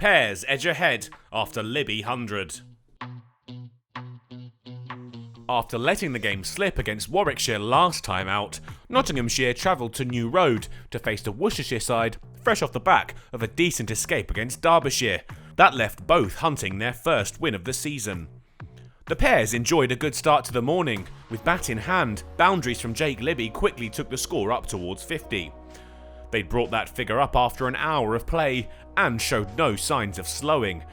Pairs edge ahead after Libby 100. After letting the game slip against Warwickshire last time out, Nottinghamshire travelled to New Road to face the Worcestershire side fresh off the back of a decent escape against Derbyshire. That left both hunting their first win of the season. The pairs enjoyed a good start to the morning. With bat in hand, boundaries from Jake Libby quickly took the score up towards 50. They'd brought that figure up after an hour of play and showed no signs of slowing.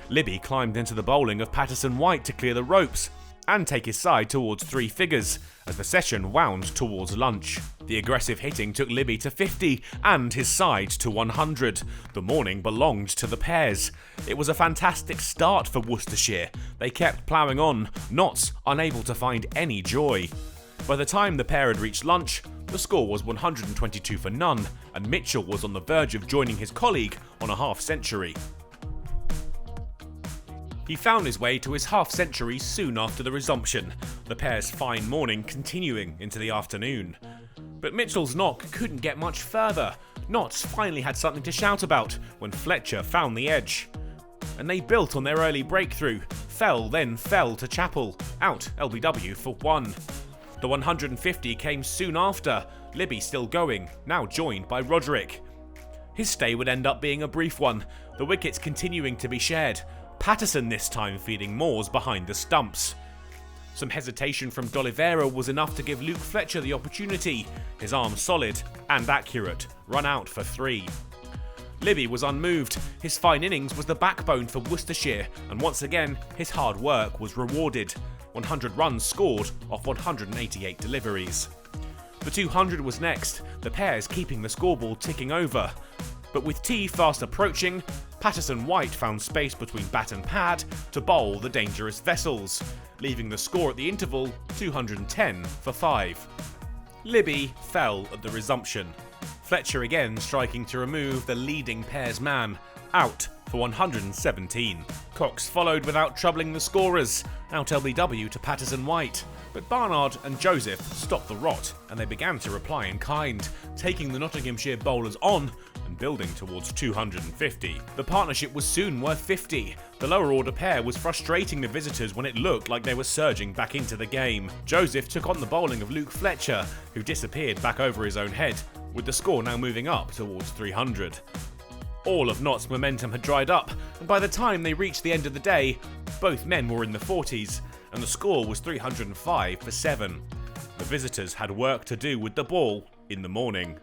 Libby climbed into the bowling of Patterson-White to clear the ropes and take his side towards 3 figures as the session wound towards lunch. The aggressive hitting took Libby to 50 and his side to 100. The morning belonged to the pairs. It was a fantastic start for Worcestershire. They kept ploughing on, Notts unable to find any joy. By the time the pair had reached lunch, the score was 122 for none, and Mitchell was on the verge of joining his colleague on a half-century. He found his way to his half-century soon after the resumption, the pair's fine morning continuing into the afternoon. But Mitchell's knock couldn't get much further. Notts finally had something to shout about when Fletcher found the edge. And they built on their early breakthrough, then fell to Chapel, out LBW for 1. The 150 came soon after, Libby still going, now joined by Roderick. His stay would end up being a brief one, the wickets continuing to be shared, Patterson this time feeding Moores behind the stumps. Some hesitation from D'Oliveira was enough to give Luke Fletcher the opportunity, his arm solid and accurate, run out for 3. Libby was unmoved, his fine innings was the backbone for Worcestershire, and once again his hard work was rewarded. 100 runs scored off 188 deliveries. The 200 was next, the pairs keeping the scoreboard ticking over. But with tea fast approaching, Patterson-White found space between bat and pad to bowl the dangerous vessels, leaving the score at the interval 210 for 5. Libby fell at the resumption, Fletcher again striking to remove the leading pair's man, out for 117. Cox followed without troubling the scorers, out LBW to Patterson-White. But Barnard and Joseph stopped the rot, and they began to reply in kind, taking the Nottinghamshire bowlers on and building towards 250. The partnership was soon worth 50. The lower order pair was frustrating the visitors when it looked like they were surging back into the game. Joseph took on the bowling of Luke Fletcher, who disappeared back over his own head, with the score now moving up towards 300. All of Notts' momentum had dried up, and by the time they reached the end of the day, both men were in the 40s, and the score was 305 for 7. The visitors had work to do with the ball in the morning.